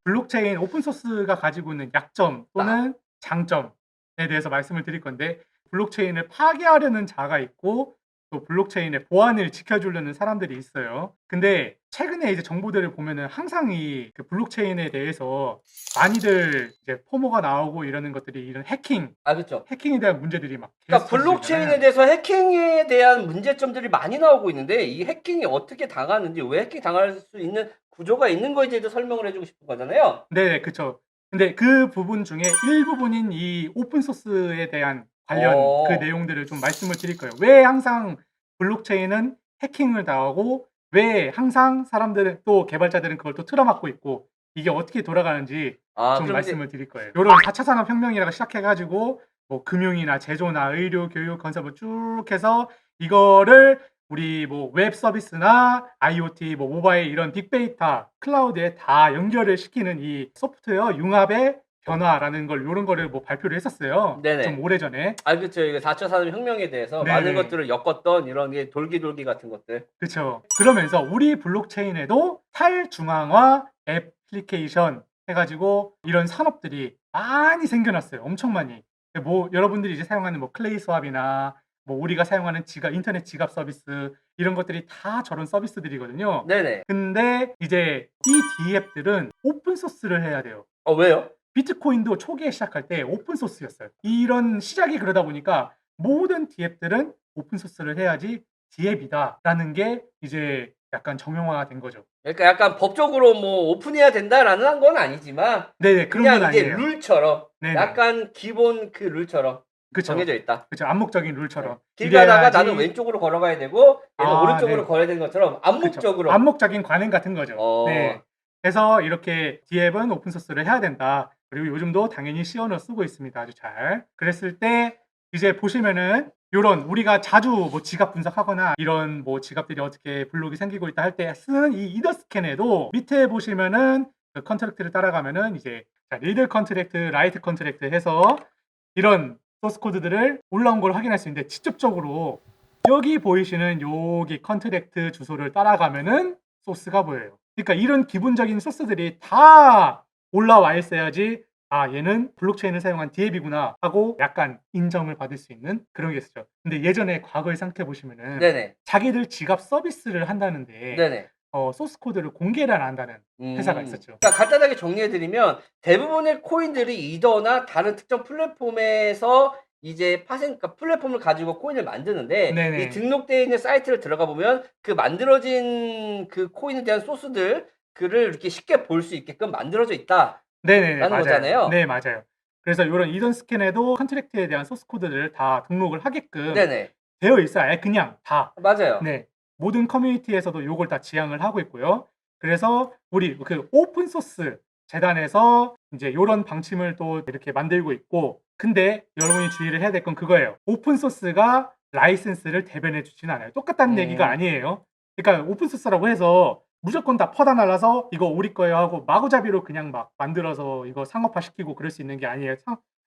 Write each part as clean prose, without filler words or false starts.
블록체인 오픈소스가 가지고 있는 약점 또는 장점에 대해서 말씀을 드릴 건데, 블록체인을 파괴하려는 자가 있고 또 블록체인의 보안을 지켜주려는 사람들이 있어요. 근데 최근에 이제 정보들을 보면은 항상 이 그 블록체인에 대해서 많이들 이제 포모가 나오고 이러는 것들이 이런 그쵸. 해킹에 대한 문제들이 막 계속 그러니까 터지고 블록체인에 있잖아요. 대해서 해킹에 대한 문제점들이 많이 나오고 있는데 이 해킹이 어떻게 당하는지 왜 해킹 당할 수 있는 구조가 있는 건지도 설명을 해 주고 싶은 거잖아요. 네, 그쵸. 근데 그 부분 중에 일부분인 이 오픈 소스에 대한 관련 그 어. 내용들을 좀 말씀을 드릴 거예요. 왜 항상 블록체인은 해킹을 당하고 왜 항상 사람들은 또 개발자들은 그걸 또 틀어막고 있고 이게 어떻게 돌아가는지 좀 그럼 이제 말씀을 드릴 거예요. 요런 4차 산업혁명이라고 시작해 가지고 뭐 금융이나 제조나 의료, 교육, 건설 뭐 쭉 해서 이거를 우리 뭐 웹 서비스나 IoT, 뭐 모바일 이런 빅데이터, 클라우드에 다 연결을 시키는 이 소프트웨어 융합의 변화라는 걸 요런 거를 뭐 발표를 했었어요. 좀 네네. 오래전에. 그쵸. 이거 4차 산업혁명에 대해서 많은 네네. 것들을 엮었던 이런 게 돌기돌기 같은 것들. 그쵸. 그러면서 우리 블록체인에도 탈중앙화 애플리케이션 해 가지고 이런 산업들이 많이 생겨났어요. 엄청 많이. 뭐 여러분들이 이제 사용하는 뭐 클레이 스왑이나 뭐 우리가 사용하는 지갑 인터넷 지갑 서비스 이런 것들이 다 저런 서비스들이거든요. 네네. 근데 이제 이 D앱들은 오픈 소스를 해야 돼요. 왜요? 비트코인도 초기에 시작할 때 오픈 소스였어요. 이런 시작이 그러다 보니까 모든 D앱들은 오픈 소스를 해야지 D앱이다라는 게 이제 약간 정형화가 된 거죠. 그러니까 약간 법적으로 뭐 오픈해야 된다라는 한 건 아니지만 네네. 그런 건 그냥 이제 아니에요. 룰처럼 네네. 약간 기본 그 룰처럼 그쵸. 정해져 있다. 그쵸. 암묵적인 네. 룰처럼 길 가다가 나는 이래야지. 왼쪽으로 걸어가야 되고 얘는 오른쪽으로 네. 걸어야 되는 것처럼 그쵸. 암묵적으로. 암묵적인 관행 같은 거죠. 어. 네. 그래서 이렇게 D앱은 오픈 소스를 해야 된다. 그리고 요즘도 당연히 C 언어 쓰고 있습니다. 아주 잘. 그랬을 때 이제 보시면은 요런 우리가 자주 뭐 지갑 분석하거나 이런 뭐 지갑들이 어떻게 블록이 생기고 있다 할 때 쓰는 이 이더 스캔에도 밑에 보시면은 그 컨트랙트를 따라가면은 이제 자 리드 컨트랙트, 라이트 컨트랙트 해서 이런 소스 코드들을 올라온 걸 확인할 수 있는데 직접적으로 여기 보이시는 여기 컨트랙트 주소를 따라가면은 소스가 보여요. 그러니까 이런 기본적인 소스들이 다 올라와 있어야지 '아 얘는 블록체인을 사용한 D앱이구나.' 하고 약간 인정을 받을 수 있는 그런 게 있었죠. 근데 예전에 과거에 생각해 보시면은 네네. 자기들 지갑 서비스를 한다는데 네네. 소스 코드를 공개를 안 한다는 회사가 있었죠. 그러니까 간단하게 정리해 드리면 대부분의 코인들이 이더나 다른 특정 플랫폼에서 이제 그러니까 플랫폼을 가지고 코인을 만드는데 이 네네. 등록되어 있는 사이트를 들어가 보면 그 만들어진 그 코인에 대한 소스들 글을 이렇게 쉽게 볼 수 있게끔 만들어져 있다라는 네네네. 맞아요. 거잖아요. 네 맞아요. 그래서 요런 이던 스캔에도 컨트랙트에 대한 소스 코드를 다 등록을 하게끔 네네. 되어 있어요. 아예 그냥 다. 맞아요. 네. 모든 커뮤니티에서도 요걸 다 지향을 하고 있고요. 그래서 우리 그 오픈 소스 재단에서 인제 요런 방침을 또 이렇게 만들고 있고, 근데 여러분이 주의를 해야 될 건 그거예요. 오픈 소스가 라이센스를 대변해 주지는 않아요. 똑같다는 얘기가 음. 아니에요. 그러니까 오픈 소스라고 해서 무조건 다 퍼다 날라서 "이거 우리 거예요." 하고 마구잡이로 그냥 막 만들어서 이거 상업화시키고 그럴 수 있는 게 아니에요.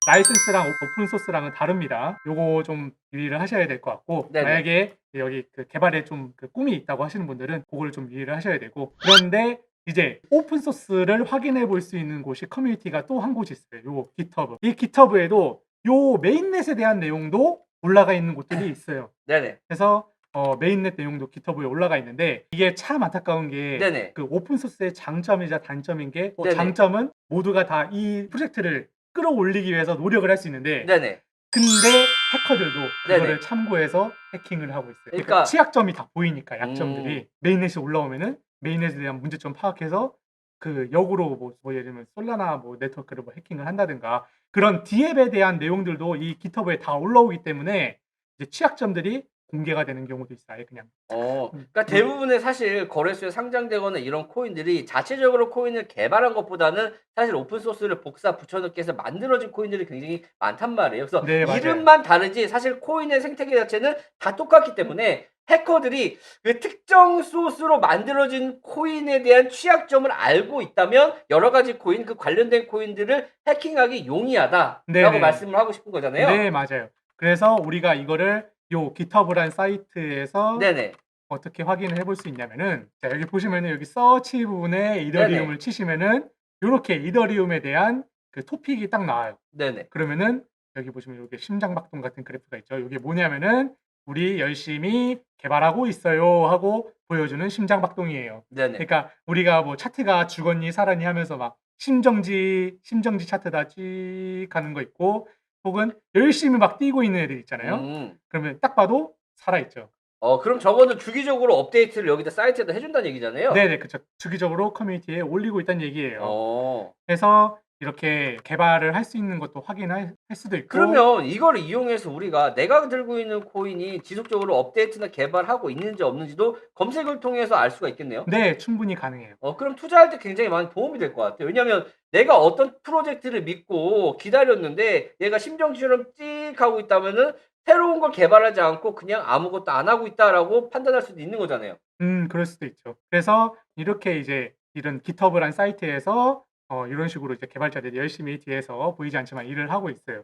라이센스랑 오픈 소스랑은 다릅니다. 요거 좀 유의를 하셔야 될 것 같고, 네네. 만약에 여기 그 개발에 좀 그 꿈이 있다고 하시는 분들은 고거를 좀 유의를 하셔야 되고, 그런데 이제 오픈 소스를 확인해 볼 수 있는 곳이 커뮤니티가 또 한 곳이 있어요. 요 깃허브. 이 깃허브에도 요 메인넷에 대한 내용도 올라가 있는 곳들이 있어요. 네네. 그래서 메인넷 내용도 깃허브에 올라가 있는데 이게 참 안타까운 게 네네. 그 오픈 소스의 장점이자 단점인 게 네네. 장점은 모두가 다 이 프로젝트를 끌어올리기 위해서 노력을 할 수 있는데, 네네. 근데 해커들도 그거를 네네. 참고해서 해킹을 하고 있어요. 그러니까 그러니까 취약점이 다 보이니까 음. 약점들이 메인넷이 올라오면은 메인넷에 대한 문제점 파악해서 그 역으로 뭐 예를 들면 솔라나 뭐 네트워크를 뭐 해킹을 한다든가 그런 D앱에 대한 내용들도 이 깃허브에 다 올라오기 때문에 이제 취약점들이 공개가 되는 경우도 있어요. 아예 그냥 그러니까 물 대부분의 사실 거래소에 상장되거나 이런 코인들이 자체적으로 코인을 개발한 것보다는 사실 오픈 소스를 복사 붙여 넣기 해서 만들어진 코인들이 굉장히 많단 말이에요. 그래서 네 맞아요. 이름만 다르지 사실 코인의 생태계 자체는 다 똑같기 때문에 해커들이 그 특정 소스로 만들어진 코인에 대한 취약점을 알고 있다면 여러 가지 코인, 그 관련된 코인들을 해킹하기 용이하다라고 네네. 말씀을 하고 싶은 거잖아요. 네 맞아요. 그래서 우리가 이거를 요 깃허브라는 사이트에서 네네. 어떻게 확인을 해볼 수 있냐면은 자 여기 보시면은 여기 서치 부분에 네네. 이더리움을 치시면은 요렇게 이더리움에 대한 그 토픽이 딱 나와요. 네네. 그러면은 여기 보시면 요게 심장박동 같은 그래프가 있죠. 요게 뭐냐면은 "우리 열심히 개발하고 있어요." 하고 보여주는 심장박동이에요. 네네. 그러니까 우리가 뭐 차트가 죽었니 살았니 하면서 막 심정지 차트다 찍 하는 거 있고 혹은 열심히 막 뛰고 있는 애들 있잖아요. 음. 그러면 딱 봐도 살아있죠. 그럼 적어도 주기적으로 업데이트를 여기다 사이트에다 해 준다는 얘기잖아요? 네네. 그쵸. 주기적으로 커뮤니티에 올리고 있다는 얘기예요. 어. 그래서 이렇게 개발을 할 수 있는 것도 확인할 수도 있고 그러면 이거를 이용해서 우리가 내가 들고 있는 코인이 지속적으로 업데이트나 개발하고 있는지 없는지도 검색을 통해서 알 수가 있겠네요? 네. 충분히 가능해요. 그럼 투자할 때 굉장히 많이 도움이 될 것 같아요. 왜냐하면 내가 어떤 프로젝트를 믿고 기다렸는데 얘가 심정지처럼 찍 하고 있다면은 새로운 걸 개발하지 않고 그냥 아무것도 안 하고 있다라고 판단할 수도 있는 거잖아요. 그럴 수도 있죠. 그래서 이렇게 이제 이런 GitHub란 사이트에서 이런 식으로 이제 개발자들이 열심히 뒤에서 보이지 않지만 일을 하고 있어요.